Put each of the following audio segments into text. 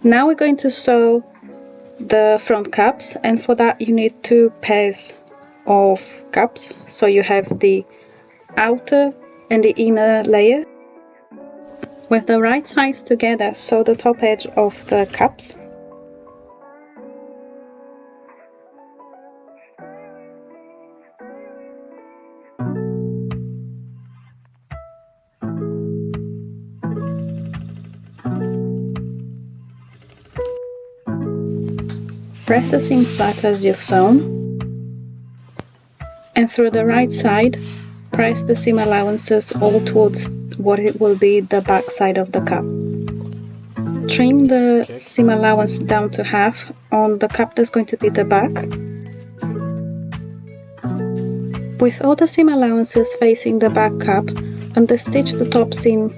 Now we're going to sew the front caps, and for that you need 2 pairs of caps. So you have the outer and the inner layer. With the right sides together, sew the top edge of the caps. Press the seam flat as you've sewn, and through the right side press the seam allowances all towards what it will be the back side of the cap. Trim the seam allowance down to half on the cap that's going to be the back. With all the seam allowances facing the back cap, understitch the top seam.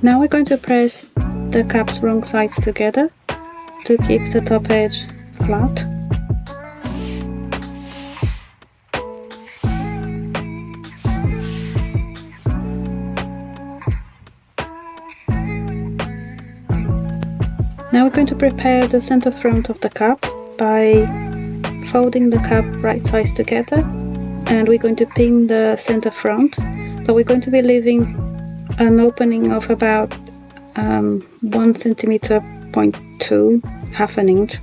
Now we're going to press the cap's wrong sides together to keep the top edge flat. Now we're going to prepare the center front of the cap by folding the cap right sides together, and we're going to pin the center front, but we're going to be leaving an opening of about 1 centimeter, 0.2, half an inch,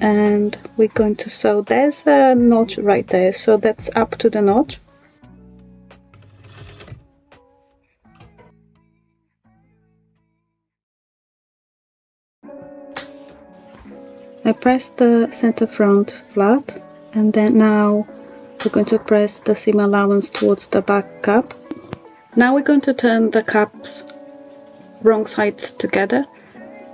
and we're going to sew. There's a notch right there, so that's up to the notch. I pressed the center front flat, and then now we're going to press the seam allowance towards the back cap. Now we're going to turn the cap's wrong sides together,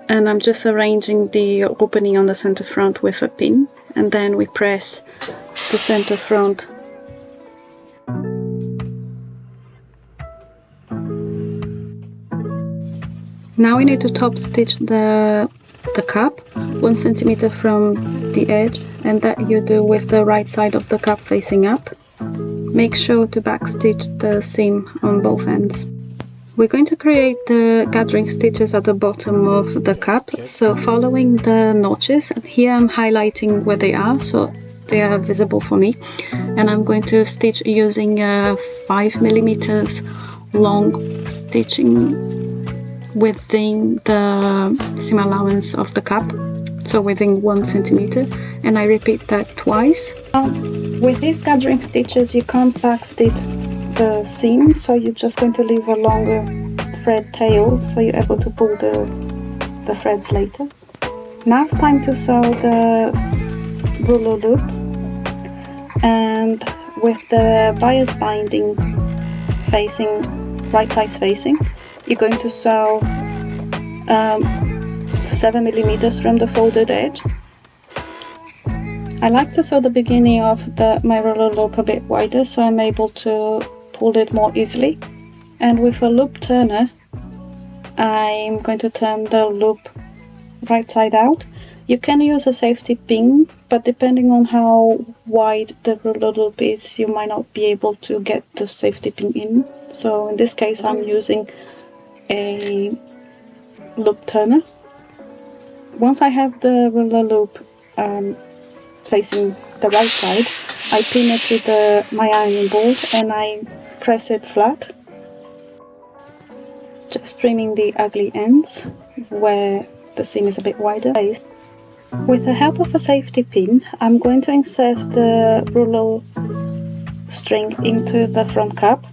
and I'm just arranging the opening on the center front with a pin, and then we press the center front. Now we need to top stitch the cap 1 centimeter from the edge, and that you do with the right side of the cap facing up. Make sure to backstitch the seam on both ends. We're going to create the gathering stitches at the bottom of the cap, so following the notches, and here I'm highlighting where they are so they are visible for me, and I'm going to stitch using a 5 millimeters long stitching within the seam allowance of the cap, so within 1 centimeter, and I repeat that twice. With these gathering stitches you can't backstitch the seam, so you're just going to leave a longer thread tail so you're able to pull the threads later. Now it's time to sew the Rouleau loops, and with the bias binding facing right sides facing, you're going to sew 7 millimeters from the folded edge. I like to sew the beginning of my Rouleau loop a bit wider so I'm able to pull it more easily, and with a loop turner I'm going to turn the loop right side out. You can use a safety pin, but depending on how wide the Rouleau loop is you might not be able to get the safety pin in, so in this case I'm using a loop turner. Once I have the Rouleau loop facing the right side, I pin it to my ironing board and I press it flat, just trimming the ugly ends where the seam is a bit wider. With the help of a safety pin, I'm going to insert the Rouleau string into the front cap,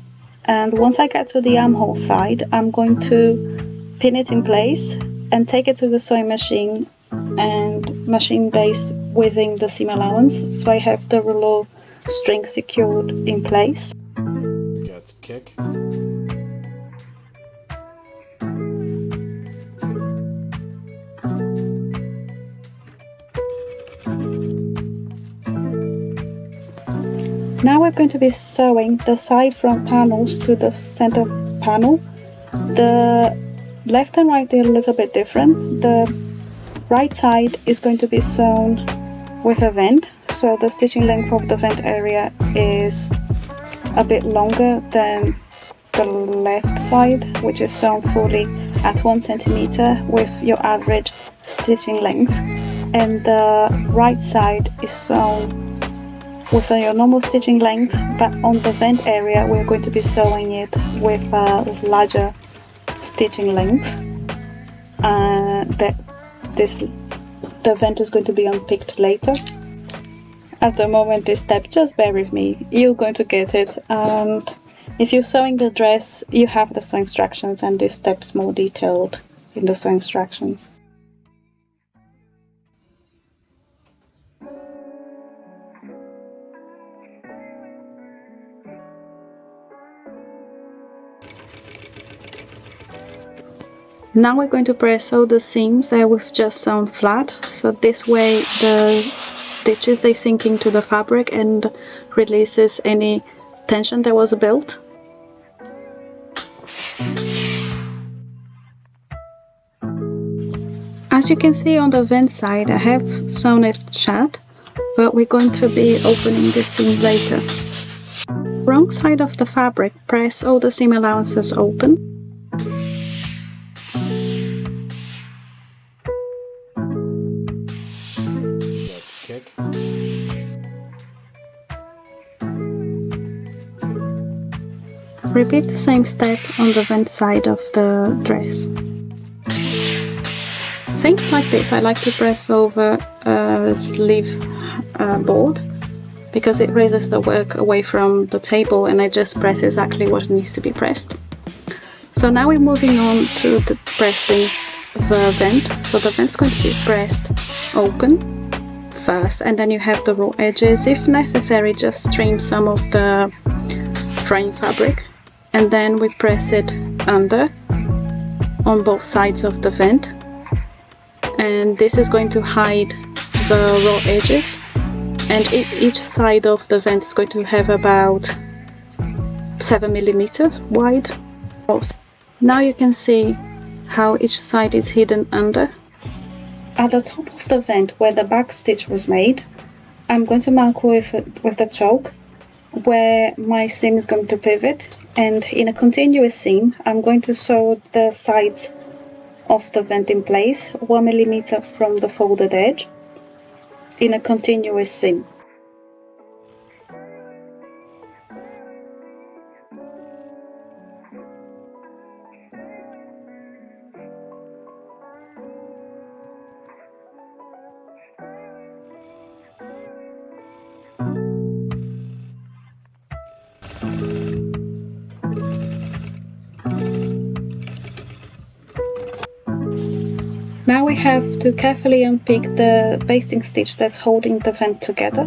and once I get to the armhole side I'm going to pin it in place and take it to the sewing machine and machine base within the seam allowance, so I have the Rouleau string secured in place. Got kick. Now we're going to be sewing the side front panels to the center panel. The left and right are a little bit different. The right side is going to be sewn with a vent, so the stitching length of the vent area is a bit longer than the left side, which is sewn fully at 1 centimeter with your average stitching length, and the right side is sewn with your normal stitching length, but on the vent area we're going to be sewing it with a larger stitching length. The vent is going to be unpicked later. At the moment this step, just bear with me, you're going to get it. If you're sewing the dress, you have the sewing instructions, and this step's more detailed in the sewing instructions. Now we're going to press all the seams that we've just sewn flat, so this way the stitches, they sink into the fabric and releases any tension that was built. As you can see on the vent side, I have sewn it shut, but we're going to be opening the seam later. Wrong side of the fabric, press all the seam allowances open. Kick. Repeat the same step on the vent side of the dress. Things like this I like to press over a sleeve board, because it raises the work away from the table and I just press exactly what needs to be pressed. So now we're moving on to the pressing the vent. So the vent's going to be pressed open first, and then you have the raw edges. If necessary, just trim some of the frame fabric, and then we press it under on both sides of the vent, and this is going to hide the raw edges, and each side of the vent is going to have about 7 millimeters wide. Now you can see how each side is hidden under. At the top of the vent where the back stitch was made, I'm going to mark with the chalk where my seam is going to pivot, and in a continuous seam I'm going to sew the sides of the vent in place 1 millimeter from the folded edge in a continuous seam. Now we have to carefully unpick the basting stitch that's holding the vent together.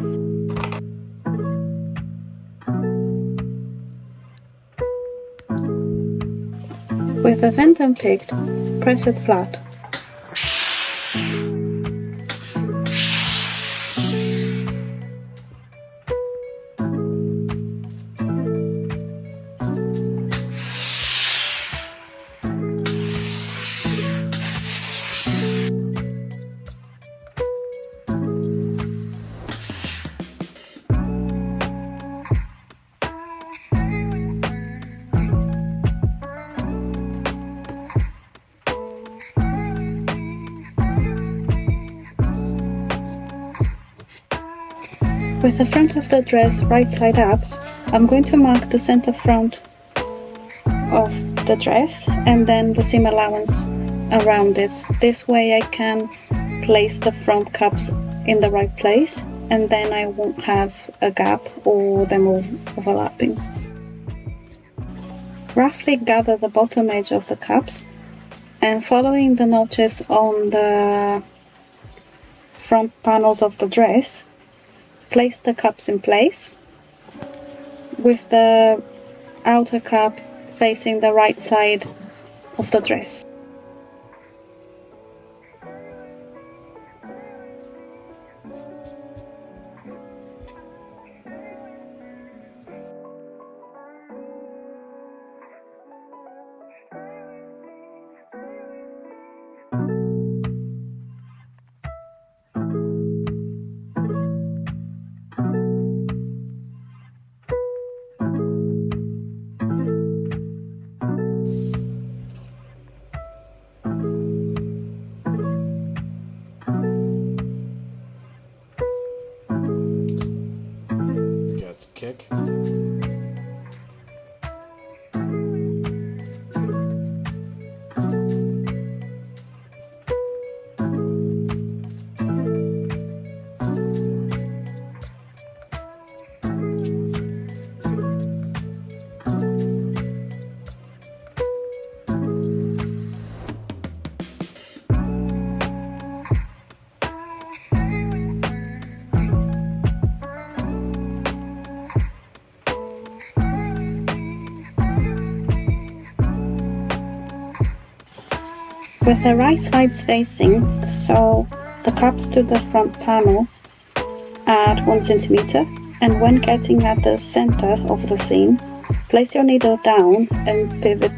With the vent unpicked, press it flat. With the front of the dress right side up, I'm going to mark the center front of the dress and then the seam allowance around it. This way I can place the front cups in the right place, and then I won't have a gap or them overlapping. Roughly gather the bottom edge of the cups, and following the notches on the front panels of the dress, place the cups in place with the outer cup facing the right side of the dress. kick. With the right sides facing, sew the cups to the front panel at 1 centimeter, and when getting at the center of the seam, place your needle down and pivot.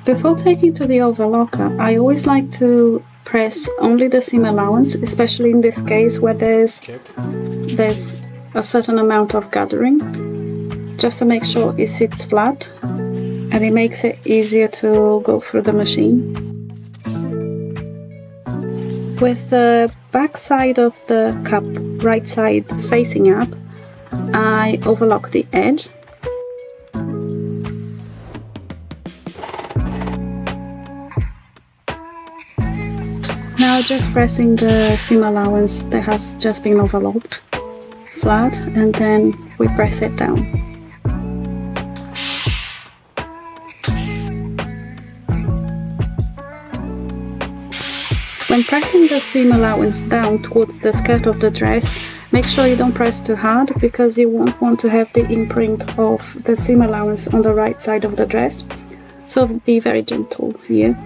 Before taking to the overlocker, I always like to press only the seam allowance, especially in this case where there's a certain amount of gathering, just to make sure it sits flat and it makes it easier to go through the machine. With the back side of the cup, right side facing up, I overlock the edge. Now just pressing the seam allowance that has just been overlocked flat, and then we press it down. When pressing the seam allowance down towards the skirt of the dress, make sure you don't press too hard, because you won't want to have the imprint of the seam allowance on the right side of the dress, so be very gentle here.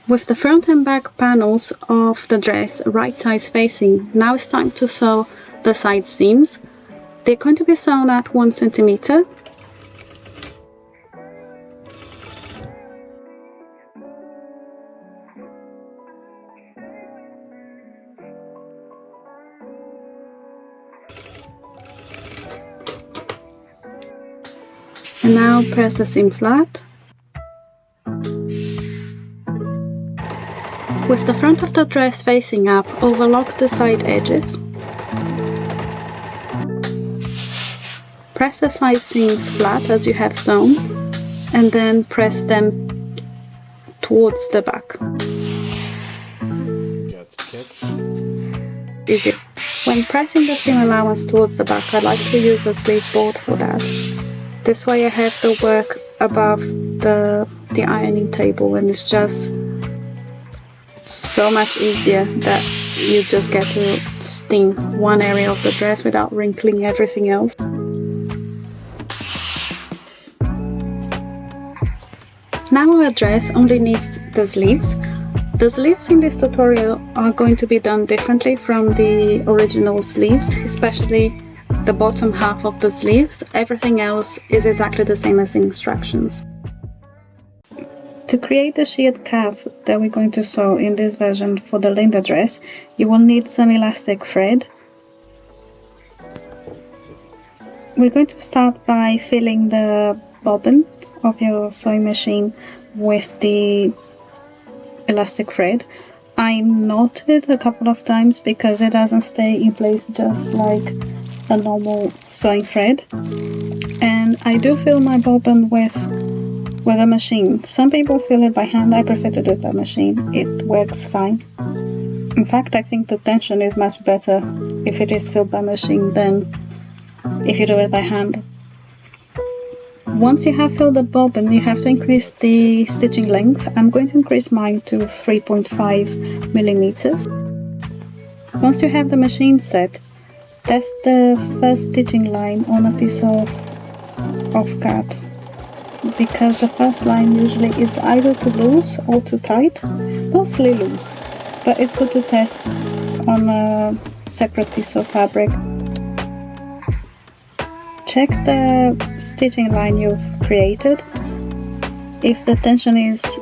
With the front and back panels of the dress right sides facing, now it's time to sew the side seams. They're going to be sewn at 1 centimeter. And now press the seam flat. With the front of the dress facing up, overlock the side edges. Press the side seams flat as you have sewn, and then press them towards the back. Easy. When pressing the seam allowance towards the back, I like to use a sleeve board for that. This way I have the work above the ironing table, and it's just so much easier that you just get to steam one area of the dress without wrinkling everything else. Now our dress only needs the sleeves. The sleeves in this tutorial are going to be done differently from the original sleeves, especially the bottom half of the sleeves. Everything else is exactly the same as the instructions. To create the shirred cuff that we're going to sew in this version for the Linda dress, you will need some elastic thread. We're going to start by filling the bobbin of your sewing machine with the elastic thread. I knotted a couple of times because it doesn't stay in place just like a normal sewing thread. And I do fill my bobbin with with a machine. Some people fill it by hand. I prefer to do it by machine. It works fine. In fact, I think the tension is much better if it is filled by machine than if you do it by hand. Once you have filled the bobbin, you have to increase the stitching length. I'm going to increase mine to 3.5 millimeters. Once you have the machine set, test the first stitching line on a piece of card, because the first line usually is either too loose or too tight, mostly loose, but it's good to test on a separate piece of fabric. Check the stitching line you've created. If the tension is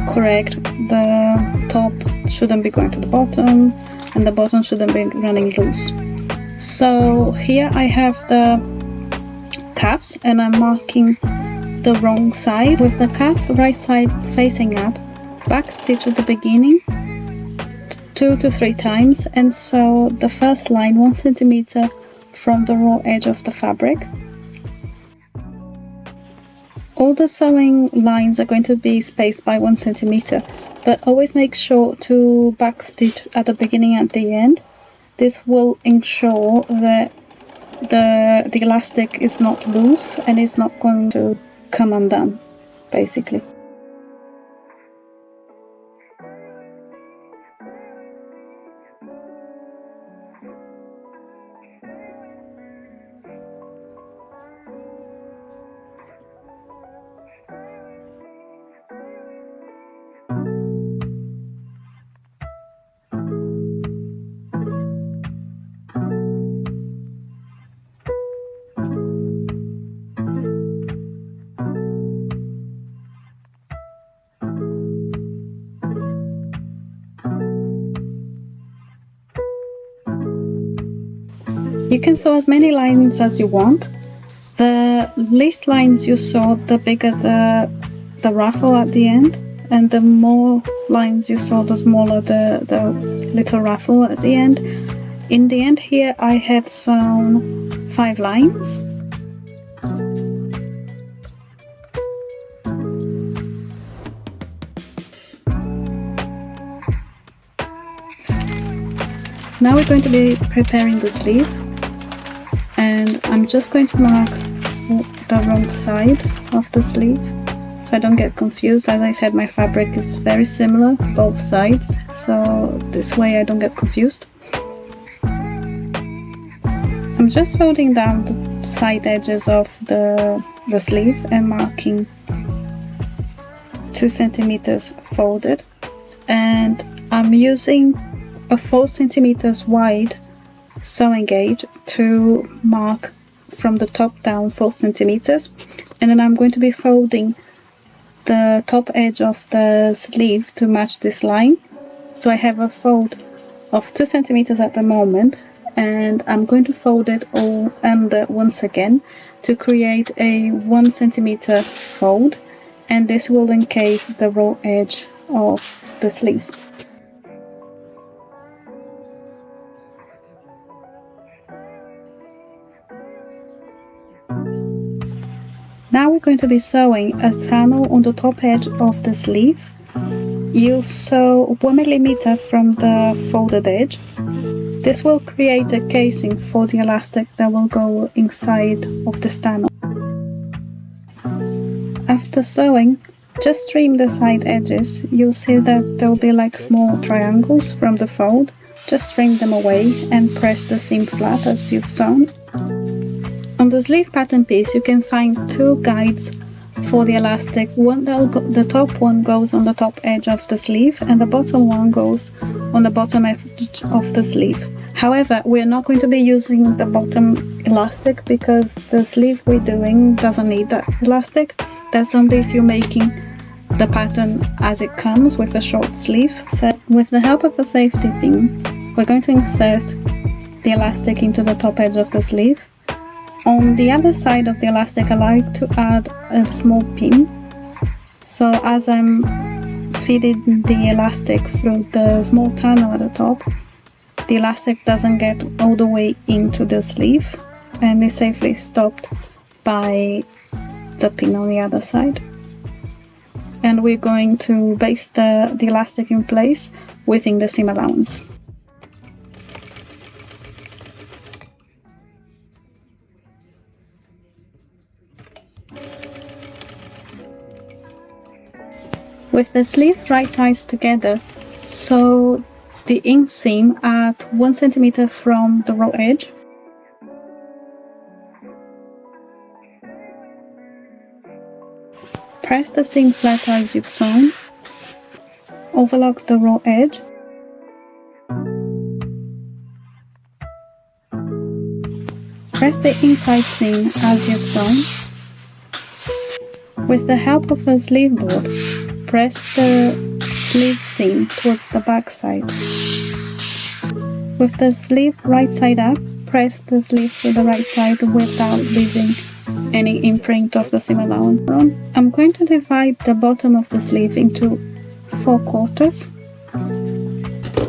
correct, the top shouldn't be going to the bottom and the bottom shouldn't be running loose. So here I have the cuffs and I'm marking the wrong side. With the cuff right side facing up, back stitch at the beginning 2 to 3 times and sew the first line 1 centimeter from the raw edge of the fabric. All the sewing lines are going to be spaced by 1 centimeter, but always make sure to back stitch at the beginning and the end. This will ensure that the elastic is not loose and is not going to come undone, basically. You can sew as many lines as you want. The least lines you sew, the bigger the ruffle at the end, and the more lines you sew, the smaller the little ruffle at the end. In the end here I have sewn 5 lines. Now we're going to be preparing the sleeves, and I'm just going to mark the wrong side of the sleeve so I don't get confused. As I said, my fabric is very similar both sides, so this way I don't get confused. I'm just folding down the side edges of the sleeve and marking 2 centimeters folded, and I'm using a 4 centimeters wide sewing gauge to mark from the top down 4 centimeters, and then I'm going to be folding the top edge of the sleeve to match this line. So I have a fold of 2 centimeters at the moment, and I'm going to fold it all under once again to create a 1 centimeter fold, and this will encase the raw edge of the sleeve. Now we're going to be sewing a tunnel on the top edge of the sleeve. You sew 1 millimeter from the folded edge. This will create a casing for the elastic that will go inside of this tunnel. After sewing, just trim the side edges. You'll see that there will be like small triangles from the fold. Just trim them away and press the seam flat as you've sewn. On the sleeve pattern piece you can find 2 guides for the elastic. The top one goes on the top edge of the sleeve and the bottom one goes on the bottom edge of the sleeve. However, we're not going to be using the bottom elastic because the sleeve we're doing doesn't need that elastic. That's only if you're making the pattern as it comes with the short sleeve. So with the help of a safety pin, we're going to insert the elastic into the top edge of the sleeve. On the other side of the elastic I like to add a small pin, so as I'm feeding the elastic through the small tunnel at the top, the elastic doesn't get all the way into the sleeve and is safely stopped by the pin on the other side. and we're going to baste the elastic in place within the seam allowance. With the sleeves right sides together, sew the inseam at 1 centimeter from the raw edge. Press the seam flat as you've sewn. Overlock the raw edge. Press the inside seam as you've sewn. With the help of a sleeve board, press the sleeve seam towards the back side. With the sleeve right side up, press the sleeve to the right side without leaving any imprint of the seam allowance. I'm going to divide the bottom of the sleeve into 4 quarters.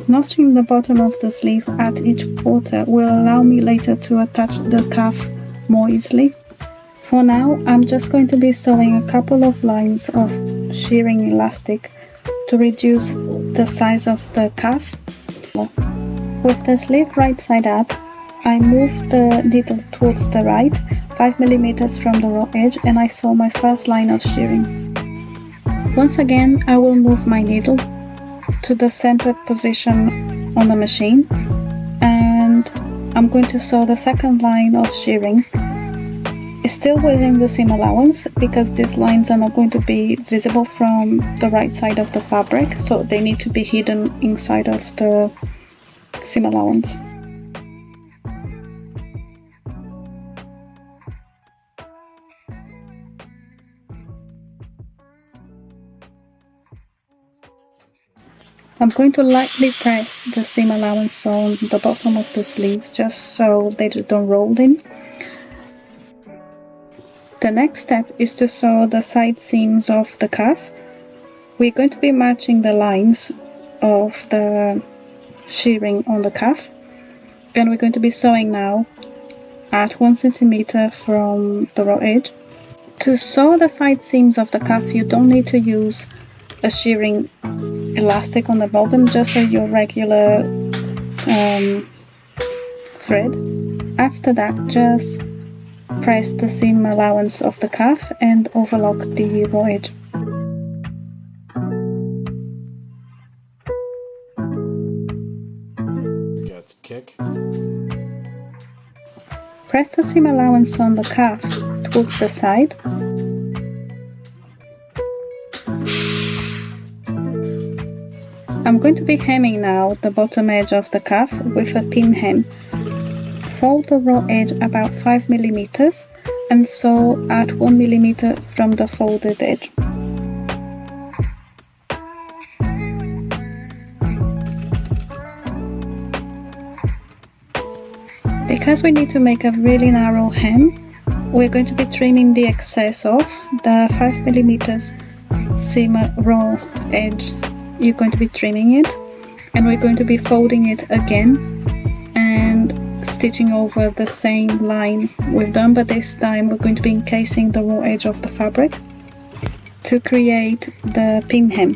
Notching the bottom of the sleeve at each quarter will allow me later to attach the cuff more easily. For now, I'm just going to be sewing a couple of lines of shirring elastic to reduce the size of the cuff. With the sleeve right side up, I move the needle towards the right, 5 millimeters from the raw edge, and I sew my first line of shirring. Once again, I will move my needle to the centered position on the machine, and I'm going to sew the second line of shirring. It's still within the seam allowance because these lines are not going to be visible from the right side of the fabric, so they need to be hidden inside of the seam allowance. I'm going to lightly press the seam allowance on the bottom of the sleeve just so they don't roll in. The next step is to sew the side seams of the cuff. We're going to be matching the lines of the shirring on the cuff, and we're going to be sewing now at 1 centimeter from the raw edge. To sew the side seams of the cuff, you don't need to use a shirring elastic on the bobbin, just your regular thread. After that, just press the seam allowance of the cuff and overlock the raw edge. Get kick. Press the seam allowance on the cuff towards the side. I'm going to be hemming now the bottom edge of the cuff with a pin hem. Fold the raw edge about 5 millimeters and sew at 1 millimeter from the folded edge. Because we need to make a really narrow hem, we're going to be trimming the excess of the 5 millimeters seam raw edge. You're going to be trimming it, and we're going to be folding it again and stitching over the same line we've done, but this time we're going to be encasing the raw edge of the fabric to create the pin hem.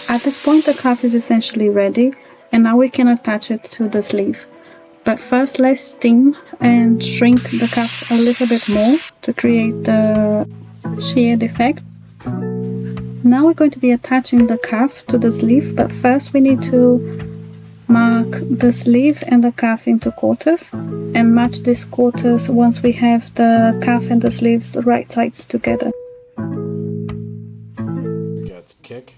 At this point the cuff is essentially ready, and now we can attach it to the sleeve. But first let's steam and shrink the cuff a little bit more to create the shirred effect. Now we're going to be attaching the cuff to the sleeve, but first we need to mark the sleeve and the cuff into quarters and match these quarters once we have the cuff and the sleeves right sides together. Get kick.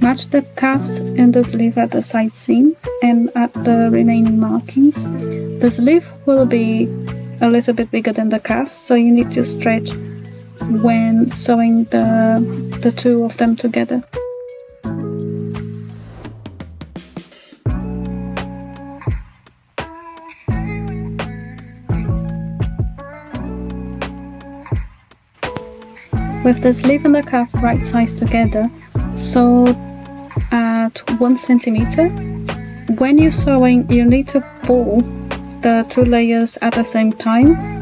Match the cuffs and the sleeve at the side seam and at the remaining markings. The sleeve will be a little bit bigger than the calf, so you need to stretch when sewing the two of them together. With the sleeve and the calf right sides together, sew at 1 centimeter. When you're sewing, you need to pull the two layers at the same time.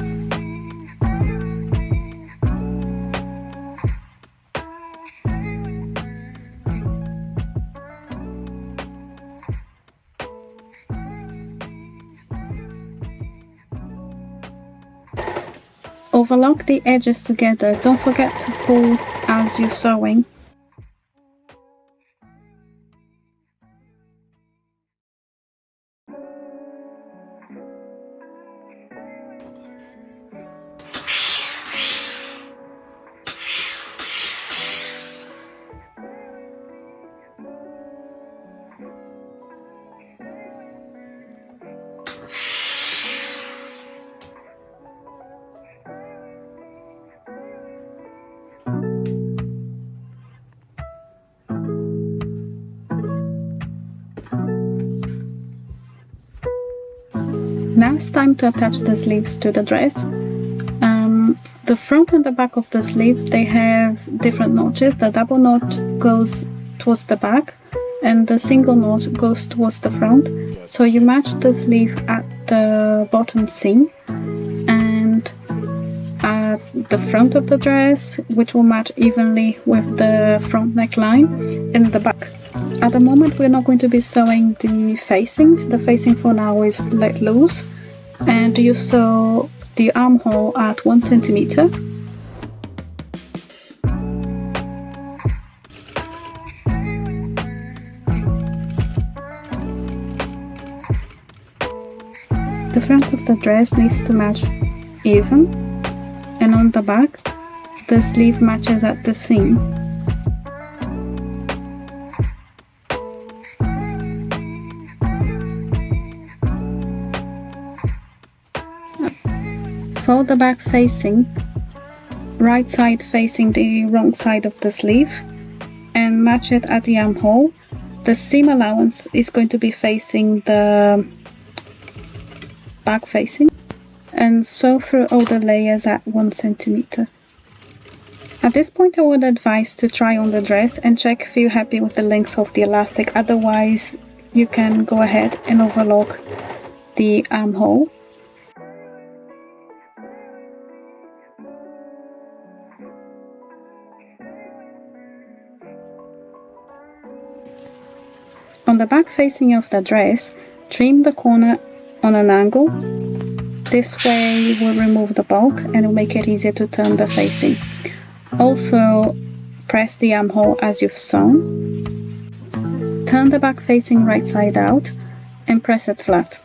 Overlock the edges together. Don't forget to pull as you're sewing. Now it's time to attach the sleeves to the dress. The front and the back of the sleeve, they have different notches. The double knot goes towards the back and the single knot goes towards the front. So you match the sleeve at the bottom seam and at the front of the dress, which will match evenly with the front neckline in the back. At the moment we're not going to be sewing the facing. The facing for now is let loose, and you sew the armhole at 1 centimeter. The front of the dress needs to match even, and on the back the sleeve matches at the seam. Fold the back facing, right side facing the wrong side of the sleeve, and match it at the armhole. The seam allowance is going to be facing the back facing, and sew through all the layers at 1 centimeter. At this point I would advise to try on the dress and check if you're happy with the length of the elastic, otherwise you can go ahead and overlock the armhole. On the back facing of the dress, trim the corner on an angle. This way you will remove the bulk and it will make it easier to turn the facing. Also, press the armhole as you've sewn. Turn the back facing right side out and press it flat.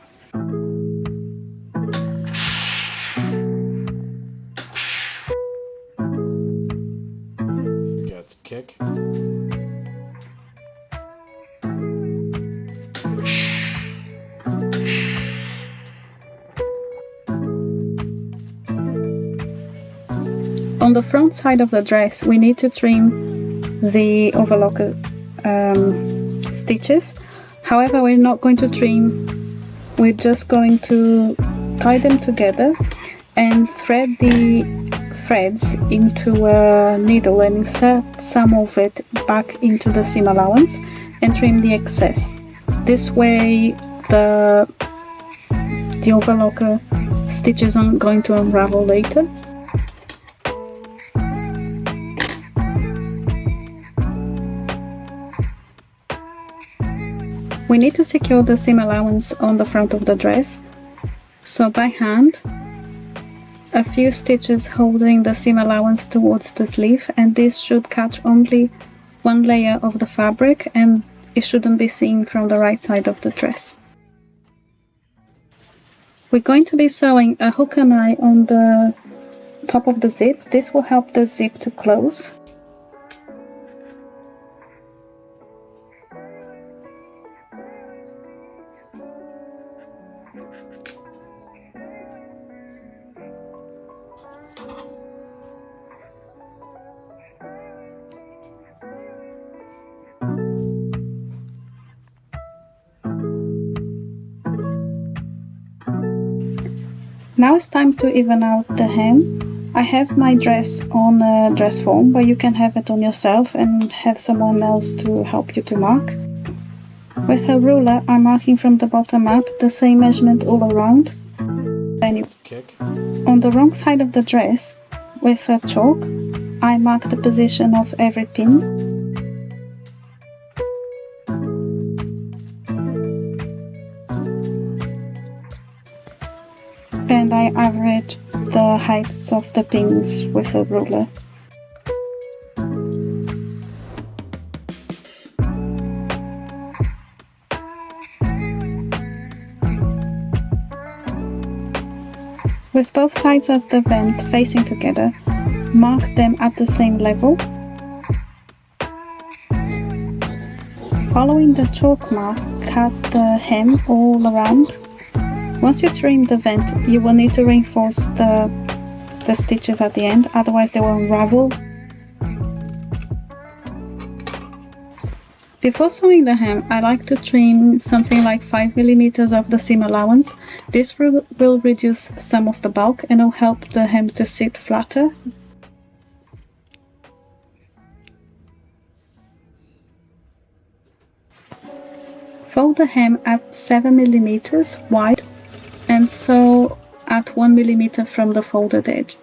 Get kick. On the front side of the dress, we need to trim the overlock stitches. However, we're not going to trim, we're just going to tie them together and thread the threads into a needle and insert some of it back into the seam allowance and trim the excess. This way the overlocker stitches aren't going to unravel later. We need to secure the seam allowance on the front of the dress, so by hand, a few stitches holding the seam allowance towards the sleeve, and this should catch only one layer of the fabric and it shouldn't be seen from the right side of the dress. We're going to be sewing a hook and eye on the top of the zip. This will help the zip to close. Now it's time to even out the hem. I have my dress on a dress form, but you can have it on yourself and have someone else to help you to mark. With a ruler, I'm marking from the bottom up the same measurement all around. Then Kick. on the wrong side of the dress, with a chalk, I mark the position of every pin. And I average the heights of the pins with a ruler. With both sides of the vent facing together, mark them at the same level. Following the chalk mark, cut the hem all around. Once you trim the vent, you will need to reinforce the stitches at the end, otherwise they will unravel. Before sewing the hem, I like to trim something like 5 mm of the seam allowance. This will reduce some of the bulk and will help the hem to sit flatter. Fold the hem at 7 mm wide and sew at 1 mm from the folded edge.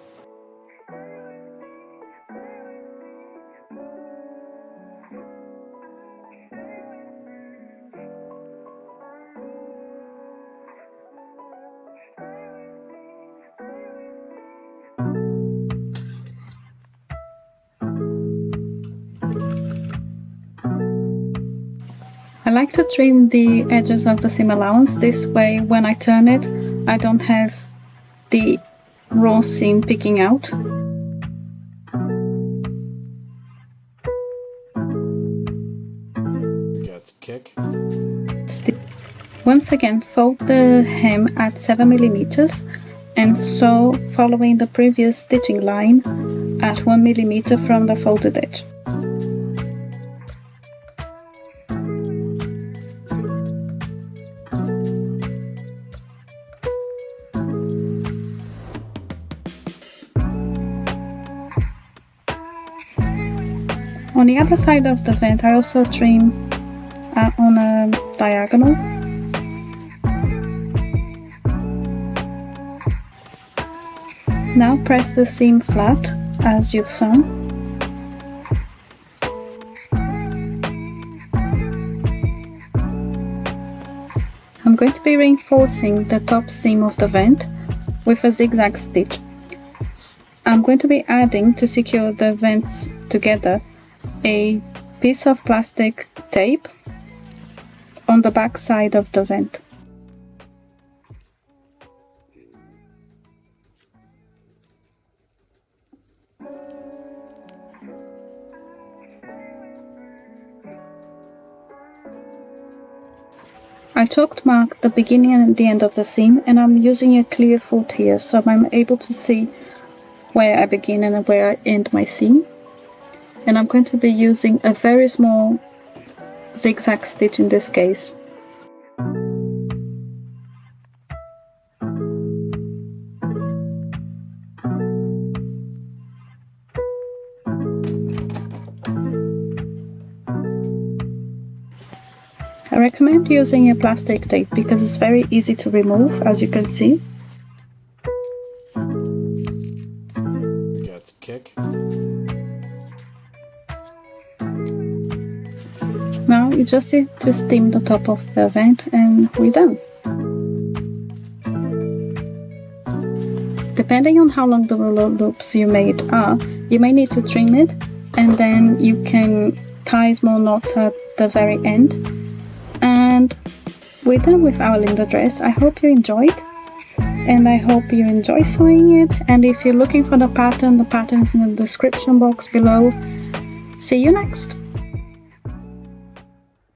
I like to trim the edges of the seam allowance, this way when I turn it I don't have the raw seam peeking out. Get kick. Once again, fold the hem at 7 mm and sew following the previous stitching line at 1 mm from the folded edge. On the other side of the vent, I also trim on a diagonal. Now press the seam flat as you've sewn. I'm going to be reinforcing the top seam of the vent with a zigzag stitch. I'm going to be adding, to secure the vents together, a piece of plastic tape on the back side of the vent. I chalk marked the beginning and the end of the seam, and I'm using a clear foot here so I'm able to see where I begin and where I end my seam. And I'm going to be using a very small zigzag stitch in this case. I recommend using a plastic tape because it's very easy to remove, as you can see. Get kick. Now you just need to steam the top of the vent and we're done. Depending on how long the Rouleau loops you made are, you may need to trim it, and then you can tie small knots at the very end. And we're done with our Linda dress. I hope you enjoyed, and I hope you enjoy sewing it. And if you're looking for the pattern is in the description box below. See you next!